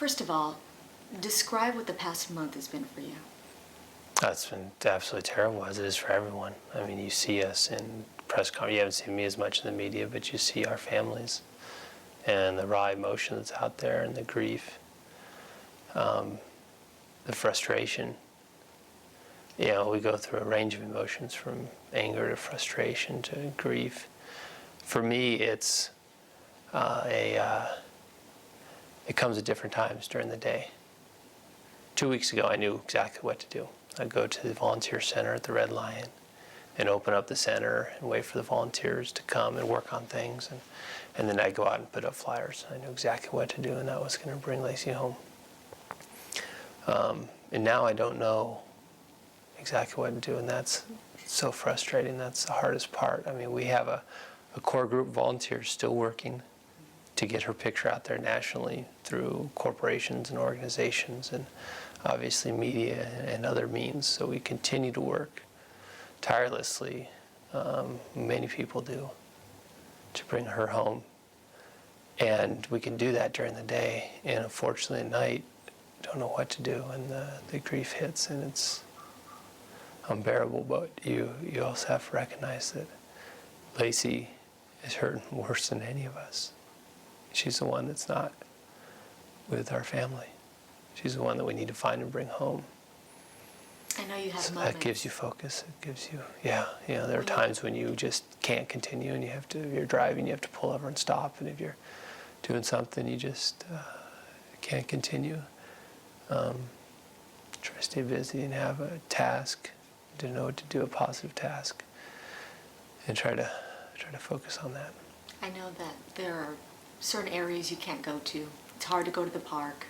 First of all, describe what the past month has been for you. It's been absolutely terrible, as it is for everyone. I mean, you see us in press conference. You haven't seen me as much in the media, but you see our families and the raw emotion that's out there and the grief, the frustration. You know, we go through a range of emotions from anger to frustration to grief. For me, it comes at different times during the day. 2 weeks ago, I knew exactly what to do. I'd go to the volunteer center at the Red Lion and open up the center and wait for the volunteers to come and work on things. And then I'd go out and put up flyers. I knew exactly what to do, and that was going to bring Laci home. And now I don't know exactly what to do, and that's so frustrating. That's the hardest part. I mean, we have a core group of volunteers still working to get her picture out there nationally through corporations and organizations and obviously media and other means. So we continue to work tirelessly, many people do, to bring her home. And we can do that during the day, and unfortunately at night, don't know what to do, and the grief hits, and it's unbearable. But you also have to recognize that Laci is hurting worse than any of us. She's the one that's not with our family. She's the one that we need to find and bring home. I know you have So moments. that gives you focus. It gives you, there are times when you just can't continue, and if you're driving, you have to pull over and stop, and if you're doing something, you just can't continue. Try to stay busy and have a task, to know what to do, a positive task, and try to focus on that. I know that there are certain areas you can't go to. It's hard to go to the park.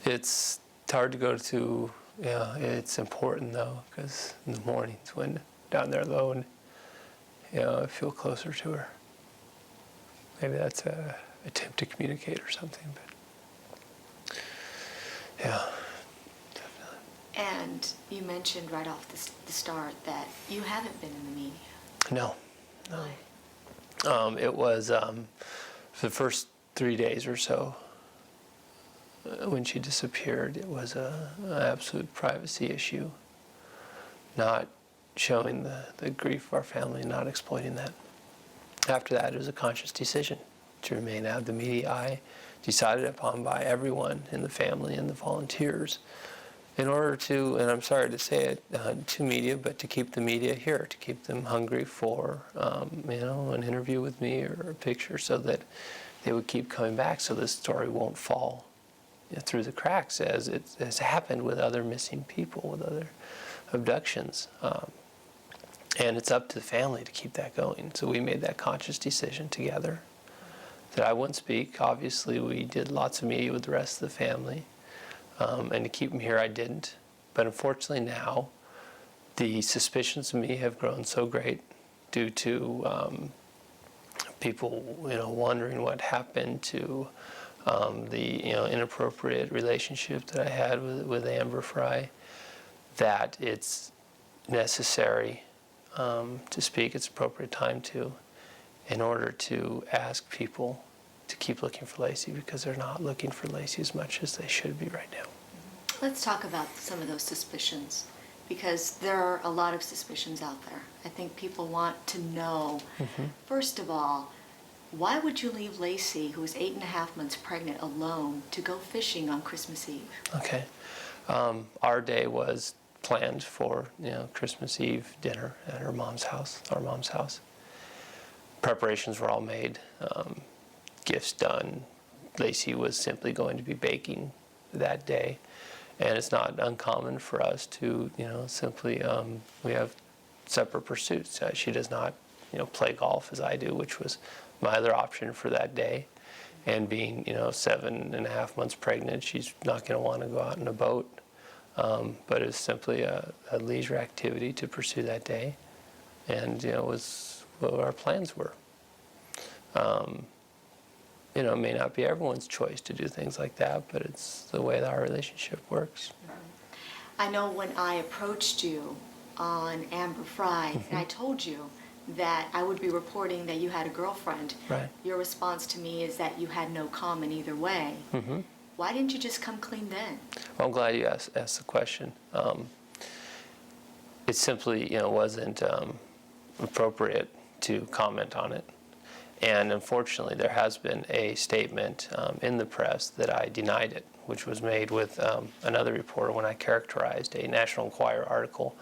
It's hard to go to, it's important though, because in the mornings when down there alone, I feel closer to her. Maybe that's a attempt to communicate or something, but yeah, definitely. And you mentioned right off the start that you haven't been in the media. No. Why? It was for the first 3 days or so when she disappeared. It was an absolute privacy issue, not showing the grief of our family, not exploiting that. After that, it was a conscious decision to remain out of the media eye, decided upon by everyone in the family and the volunteers, in order to, and I'm sorry to say it to media, but to keep the media here, to keep them hungry for, an interview with me or a picture, so that they would keep coming back, so this story won't fall through the cracks as it has happened with other missing people, with other abductions. And it's up to the family to keep that going. So we made that conscious decision together that I wouldn't speak. Obviously, we did lots of media with the rest of the family. And to keep them here, I didn't. But unfortunately now, the suspicions of me have grown so great due to people, wondering what happened to the, inappropriate relationship that I had with Amber Frey, that it's necessary to speak. It's appropriate time to, in order to ask people to keep looking for Laci, because they're not looking for Laci as much as they should be right now. Let's talk about some of those suspicions, because there are a lot of suspicions out there. I think people want to know, first of all, why would you leave Laci, who was 8.5 months pregnant, alone to go fishing on Christmas Eve? Okay. Our day was planned for, Christmas Eve dinner at our mom's house. Preparations were all made, gifts done. Laci was simply going to be baking that day. And it's not uncommon for us to, simply, we have separate pursuits. She does not, play golf as I do, which was my other option for that day. And being, 7.5 months pregnant, she's not going to want to go out in a boat. But it's simply a leisure activity to pursue that day. And, it was what our plans were. It may not be everyone's choice to do things like that, but it's the way that our relationship works. I know when I approached you on Amber Frey, and I told you that I would be reporting that you had a girlfriend, Right. your response to me is that you had no comment either way. why didn't you just come clean then? Well, I'm glad you asked the question. It simply, wasn't appropriate to comment on it. And unfortunately, there has been a statement in the press that I denied it, which was made with another reporter when I characterized a National Enquirer article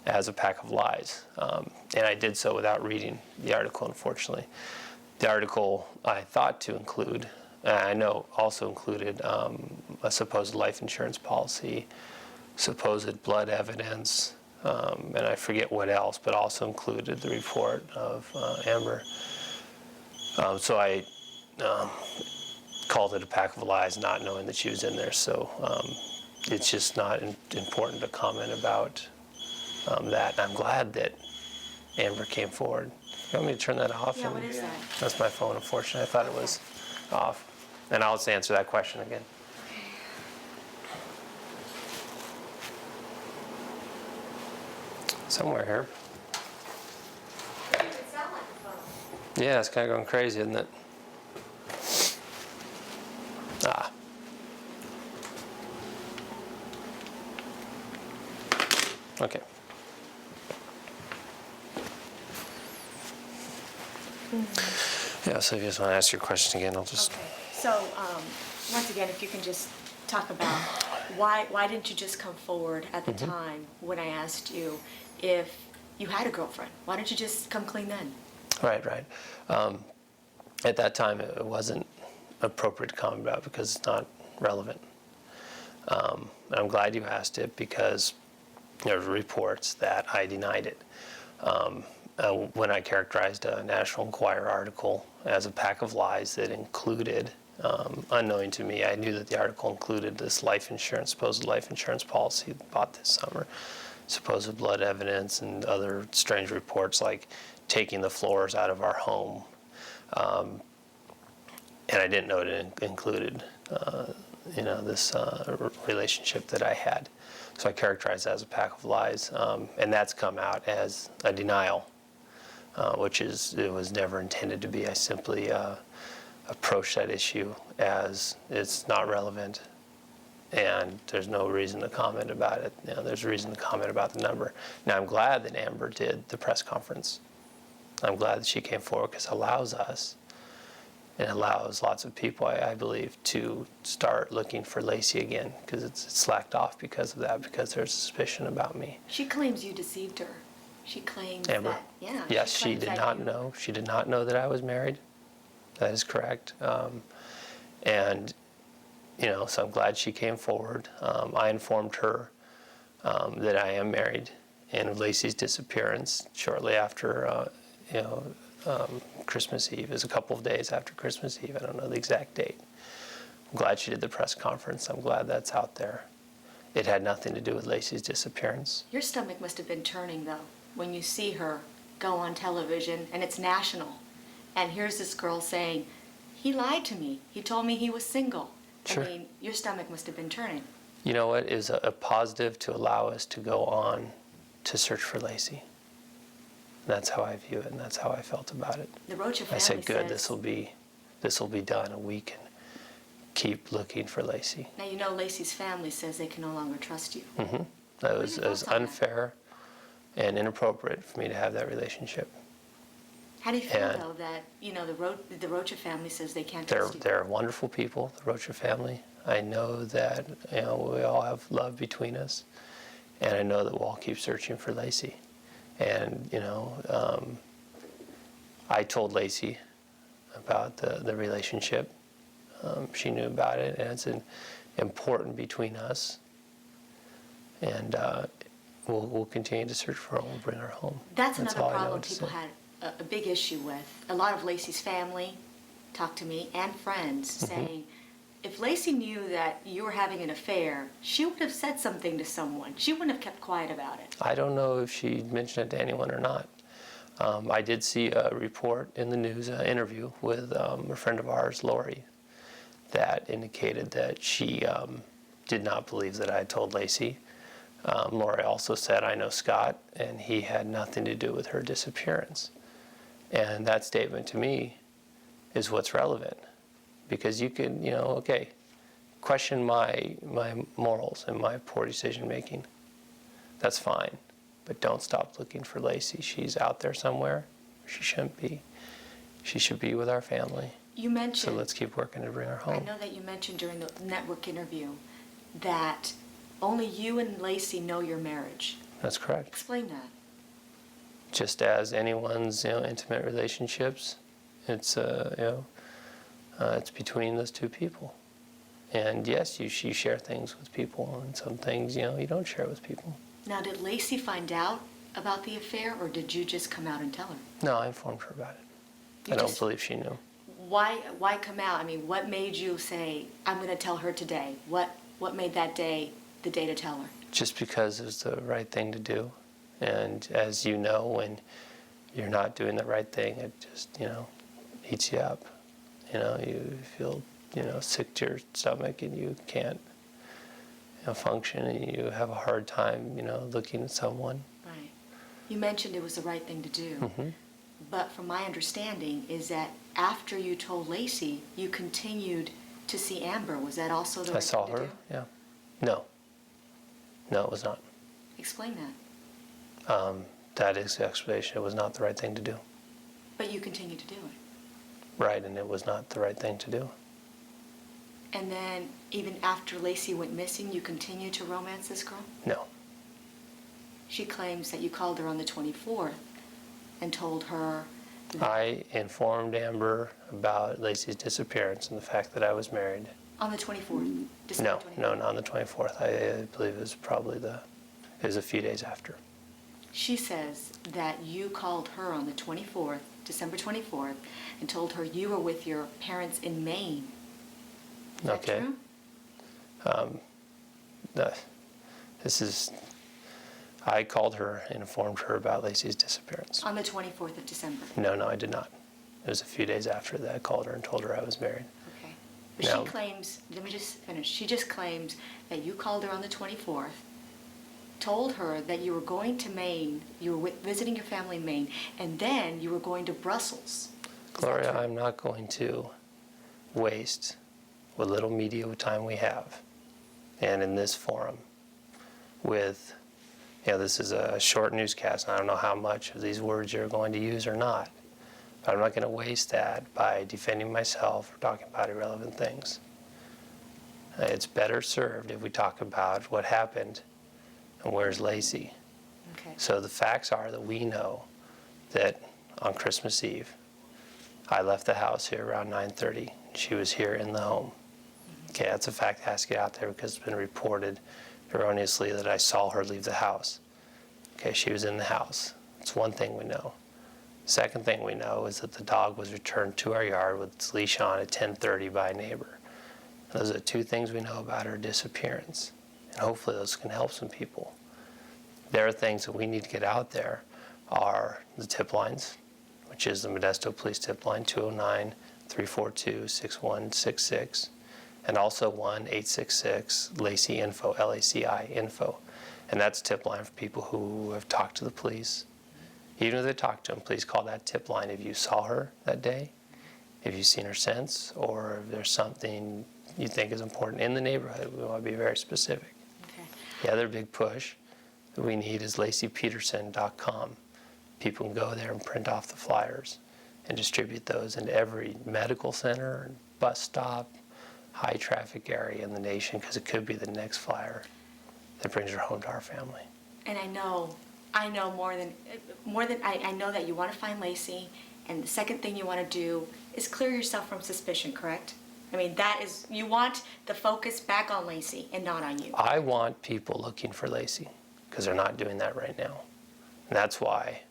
as a pack of lies. And I did so without reading the article, unfortunately. The article I thought to include, I know also included a supposed life insurance policy, supposed blood evidence, and I forget what else, but also included the report of Amber. So I called it a pack of lies, not knowing that she was in there. So it's just not important to comment about that. And I'm glad that Amber came forward. You want me to turn that off? Yeah, what is that? That's my phone, unfortunately. I thought it was off. And I'll just answer that question again. Somewhere here. It sound like a phone. Yeah, it's kind of going crazy, isn't it? Ah. Okay. Yeah, so if you just want to ask your question again, I'll just... Okay, so once again, if you can just talk about why didn't you just come forward at the time when I asked you if you had a girlfriend? Why didn't you just come clean then? Right. At that time, it wasn't appropriate to comment about because it's not relevant. I'm glad you asked it because there were reports that I denied it. When I characterized a National Enquirer article as a pack of lies that included, unknowing to me, I knew that the article included this supposed life insurance policy bought this summer, supposed blood evidence and other strange reports like taking the floors out of our home. And I didn't know it included, this relationship that I had. So I characterized it as a pack of lies, and that's come out as a denial, it was never intended to be. I simply approached that issue as it's not relevant, and there's no reason to comment about it. There's a reason to comment about the number. Now, I'm glad that Amber did the press conference. I'm glad that she came forward because it allows us, and allows lots of people, I believe, to start looking for Laci again because it's slacked off because of that, because there's suspicion about me. She claims you deceived her. She claims Amber? that, yeah. Yes, she claims did that not you- know. She did not know that I was married. That is correct. And, so I'm glad she came forward. I informed her that I am married, and of Laci's disappearance shortly after, Christmas Eve. It was a couple of days after Christmas Eve. I don't know the exact date. I'm glad she did the press conference. I'm glad that's out there. It had nothing to do with Laci's disappearance. Your stomach must have been turning, though, when you see her go on television, and it's national. And here's this girl saying, he lied to me. He told me he was single. Sure. I mean, your stomach must have been turning. You know what? It is a positive to allow us to go on to search for Laci. That's how I view it, and that's how I felt about it. The Rocha family I said, good, says, this will be done, and we can keep looking for Laci. Now, Laci's family says they can no longer trust you. Mm-hmm. It are was your thoughts on that? unfair and inappropriate for me to have that relationship. How do you feel, And- though, that, the Rocha family says they can't They're trust you? they're wonderful people, the Rocha family. I know that we all have love between us, and I know that we'll all keep searching for Laci. And I told Laci about the relationship. She knew about it, and it's important between us. And we'll continue to search for her. We'll bring her home. That's all another I know problem to people say. had a big issue with. A lot of Laci's family talked to me and friends saying, if Laci knew that you were having an affair, she would have said something to someone. She wouldn't have kept quiet about it. I don't know if she mentioned it to anyone or not. I did see a report in the news, an interview with a friend of ours, Lori, that indicated that she did not believe that I had told Laci. Lori also said, I know Scott, and he had nothing to do with her disappearance. And that statement to me is what's relevant. Because you could, question my morals and my poor decision making. That's fine, but don't stop looking for Laci. She's out there somewhere. She shouldn't be. She should be with our family. You mentioned. So let's keep working to bring her home. I know that you mentioned during the network interview that only you and Laci know your marriage. That's correct. Explain that. Just as anyone's intimate relationships, it's it's between those two people. And yes, you share things with people, and some things you don't share with people. Now, did Laci find out about the affair, or did you just come out and tell her? No, I informed her about it. I don't believe she knew. Why come out? I mean, what made you say, I'm going to tell her today? What made that day the day to tell her? Just because it was the right thing to do. And as you know, when you're not doing the right thing, it just, eats you up. You feel, sick to your stomach, and you can't function, and you have a hard time, looking at someone. Right. You mentioned it was the right thing to do. Mm-hmm. But from my understanding is that after you told Laci, you continued to see Amber. Was that also the right thing to do? I saw her, yeah. No, it was not. Explain that. That is the explanation. It was not the right thing to do. But you continued to do it. Right, and it was not the right thing to do. And then even after Laci went missing, you continued to romance this girl? No. She claims that you called her on the 24th and told her... I informed Amber about Laci's disappearance and the fact that I was married. On the 24th? December 24th? No, not on the 24th. I believe it was probably it was a few days after. She says that you called her on the 24th, December 24th, and told her you were with your parents in Maine. Is that true? I called her and informed her about Laci's disappearance. On the 24th of December? No, I did not. It was a few days after that I called her and told her I was married. Okay. But she claims, let me just finish. She just claims that you called her on the 24th, told her that you were going to Maine, you were visiting your family in Maine, and then you were going to Brussels. Gloria, I'm not going to waste what little media time we have, and in this forum, with, this is a short newscast, and I don't know how much of these words you're going to use or not, but I'm not going to waste that by defending myself or talking about irrelevant things. It's better served if we talk about what happened and where's Laci. Okay. So the facts are that we know that on Christmas Eve, I left the house here around 9:30. She was here in the home. Okay, that's a fact that has to get out there because it's been reported erroneously that I saw her leave the house. Okay, she was in the house. That's one thing we know. Second thing we know is that the dog was returned to our yard with its leash on at 10:30 by a neighbor. Those are two things we know about her disappearance. And hopefully those can help some people. There are things that we need to get out there are the tip lines, which is the Modesto Police tip line, 209-342-6166, and also 1-866-LACI info, LACI info. And that's a tip line for people who have talked to the police. Even if they talked to them, please call that tip line if you saw her that day, if you've seen her since, or if there's something you think is important in the neighborhood. We want to be very specific. Okay. The other big push that we need is LaciPeterson.com. People can go there and print off the flyers and distribute those into every medical center, bus stop, high traffic area in the nation, because it could be the next flyer that brings her home to our family. And I know more than I know that you want to find Laci, and the second thing you want to do is clear yourself from suspicion, correct? I mean, that is, you want the focus back on Laci and not on you. I want people looking for Laci, because they're not doing that right now. And that's why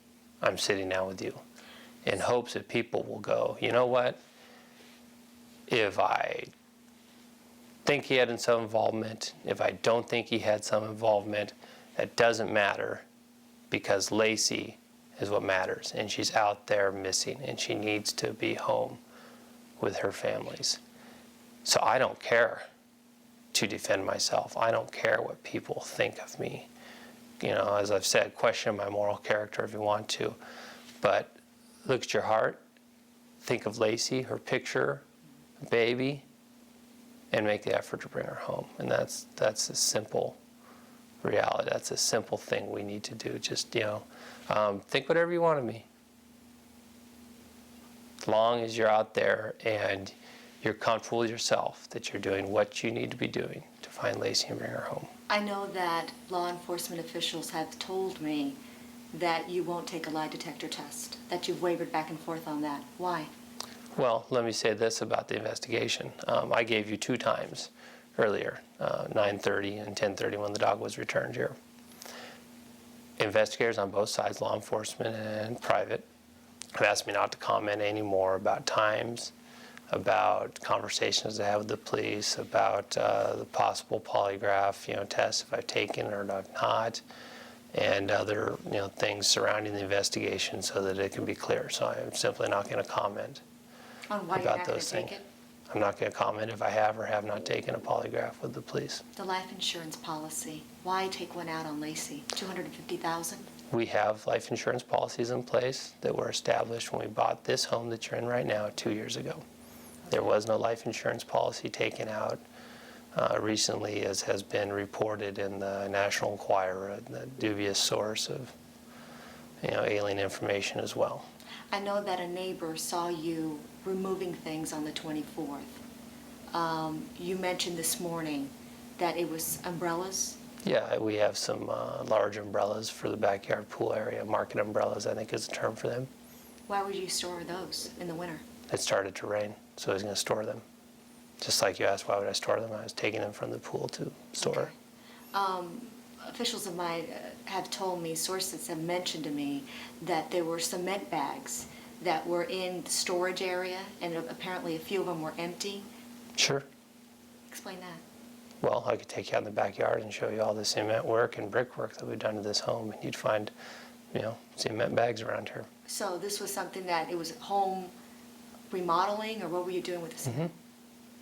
I'm sitting down with you, in hopes that people will go, you know what? If I think he had some involvement, if I don't think he had some involvement, that doesn't matter, because Laci is what matters, and she's out there missing, and she needs to be home with her families. So I don't care to defend myself. I don't care what people think of me. As I've said, question my moral character if you want to, but look at your heart, think of Laci, her picture, baby, and make the effort to bring her home. And that's a simple reality. That's a simple thing we need to do. Just, think whatever you want of me. As long as you're out there and you're comfortable with yourself, that you're doing what you need to be doing to find Laci and bring her home. I know that law enforcement officials have told me that you won't take a lie detector test, that you've wavered back and forth on that. Why? Well, let me say this about the investigation. I gave you 2 times earlier, 9:30 and 10:30 when the dog was returned here. Investigators on both sides, law enforcement and private, have asked me not to comment any more about times, about conversations I had with the police, about the possible polygraph, tests if I've taken or I've not, and other things surrounding the investigation so that it can be clear. So I'm simply not going to comment On why you're about not going those to take things. it? I'm not going to comment if I have or have not taken a polygraph with the police. The life insurance policy. Why take one out on Laci? $250,000? We have life insurance policies in place that were established when we bought this home that you're in right now 2 years ago. There was no life insurance policy taken out recently, as has been reported in the National Enquirer, the dubious source of alien information as well. I know that a neighbor saw you removing things on the 24th. You mentioned this morning that it was umbrellas. Yeah, we have some large umbrellas for the backyard pool area. Market umbrellas, I think is the term for them. Why would you store those in the winter? It started to rain, so I was going to store them. Just like you asked, why would I store them? I was taking them from the pool to store. Okay. Officials of mine have told me, sources have mentioned to me, that there were cement bags that were in the storage area, and apparently a few of them were empty. Sure. Explain that. Well, I could take you out in the backyard and show you all the cement work and brickwork that we've done to this home, and you'd find, cement bags around here. So this was something that, it was home remodeling, or what were you doing with the cement?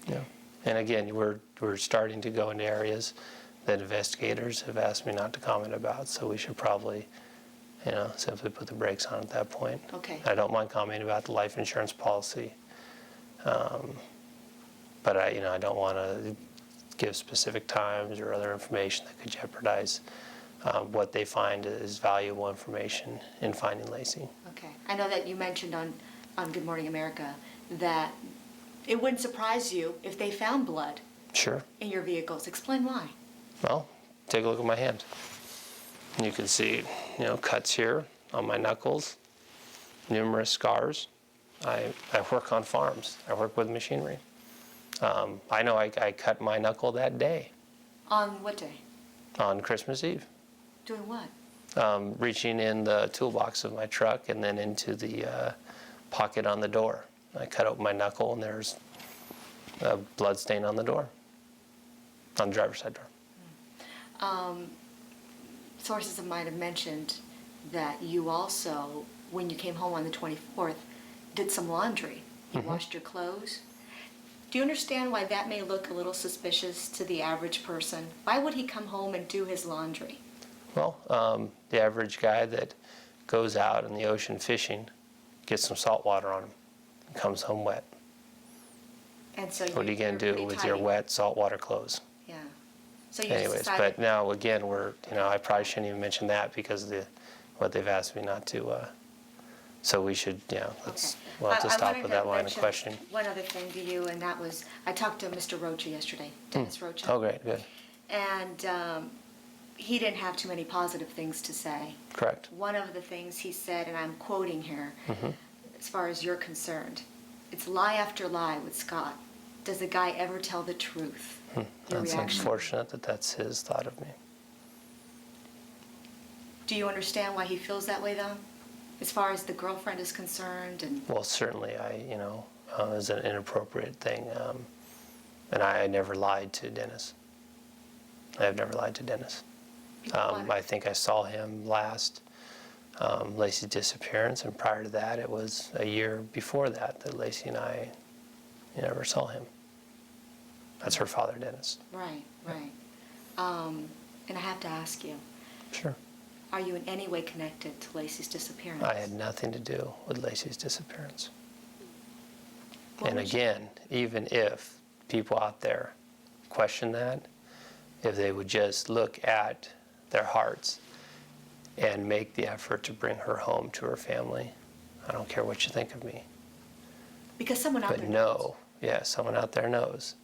Yeah. And again, we're starting to go into areas that investigators have asked me not to comment about, so we should probably, simply put the brakes on at that point. Okay. I don't mind commenting about the life insurance policy, but I don't want to give specific times or other information that could jeopardize what they find is valuable information in finding Laci. Okay. I know that you mentioned on Good Morning America that it wouldn't surprise you if they found blood Sure. in your vehicles. Explain why. Well, take a look at my hand. You can see, cuts here on my knuckles, numerous scars. I work on farms. I work with machinery. I know I cut my knuckle that day. On what day? On Christmas Eve. Doing what? Reaching in the toolbox of my truck and then into the pocket on the door. I cut open my knuckle and there's a blood stain on the door, on the driver's side door. Sources of mine have mentioned that you also, when you came home on the 24th, did some laundry. You washed your clothes. Do you understand why that may look a little suspicious to the average person? Why would he come home and do his laundry? Well, the average guy that goes out in the ocean fishing gets some salt water on him and comes home wet. And so What are you going to do with your wet saltwater clothes? Yeah. So you Anyways, just decided, but now again, I probably shouldn't even mention that because of what they've asked me not to. So we should, we'll have to stop wanted with to that line of mention questioning. one other thing to you, and that was, I talked to Mr. Rocha yesterday, Dennis Rocha. Oh, great, good. And he didn't have too many positive things to say. Correct. One of the things he said, and I'm quoting here, as far as you're concerned, it's lie after lie with Scott. Does the guy ever tell the truth? Your That's reaction? unfortunate that that's his thought of me. Do you understand why he feels that way, though? As far as the girlfriend is concerned, and Well, certainly, it was an inappropriate thing, and I never lied to Dennis. I have never lied to Dennis. I think I saw him last, Laci's disappearance, and prior to that, it was a year before that Laci and I never saw him. That's her father, Dennis. right. And I have to ask you, Sure. are you in any way connected to Laci's disappearance? I had nothing to do with Laci's disappearance. What And would you- again, even if people out there question that, if they would just look at their hearts and make the effort to bring her home to her family. I don't care what you think of me. Because someone out But there know, yeah, someone out there knows.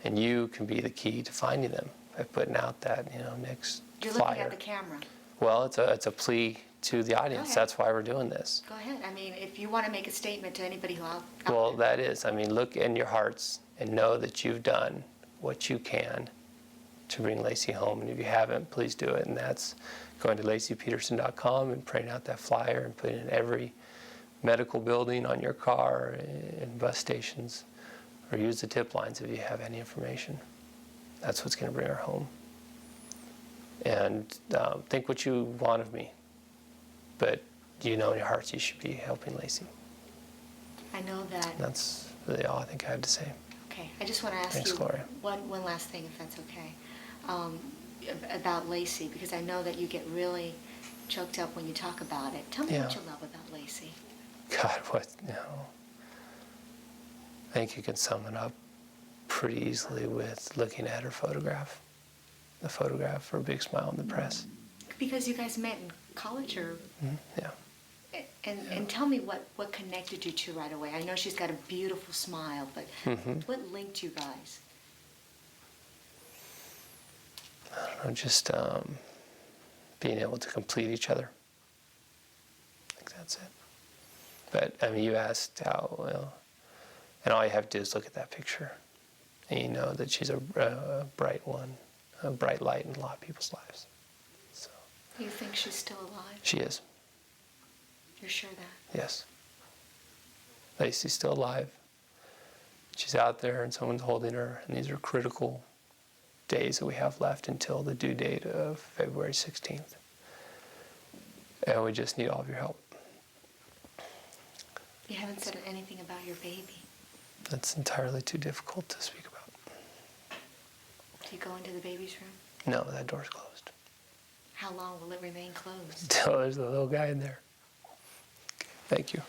And you can be the key to finding them by putting out that, next You're flyer. looking at the camera. Well, it's a plea to the audience. ahead. That's why we're doing this. Go ahead. I mean, if you want to make a statement to anybody who out Well, there. that is, look in your hearts and know that you've done what you can to bring Laci home. And if you haven't, please do it. And that's going to LaciPeterson.com and printing out that flyer and putting it in every medical building, on your car, in bus stations, or use the tip lines if you have any information. That's what's going to bring her home. And think what you want of me, but in your hearts you should be helping Laci. I know that. That's really all I think I have to say. Okay, I just want to ask Thanks, you Gloria. one last thing, if that's okay, about Laci, because I know that you get really choked up when you talk about it. Tell me what Yeah. you love about Laci. God, I think you can sum it up pretty easily with looking at her photograph. The photograph, her big smile in the press. Because you guys met in college, or Yeah. and tell me what connected you two right away. I know she's got a beautiful smile, but what linked you guys? I don't know, just being able to complete each other. I think that's it. But, you asked how, and all you have to do is look at that picture, and you know that she's a bright one, a bright light in a lot of people's lives. So. You think she's still alive? She is. You're sure that? Yes. Laci's still alive. She's out there and someone's holding her, and these are critical days that we have left until the due date of February 16th. And we just need all of your help. You haven't said anything about your baby. That's entirely too difficult to speak about. Do you go into the baby's room? No, that door's closed. How long will it remain closed? Until there's a little guy in there. Thank you.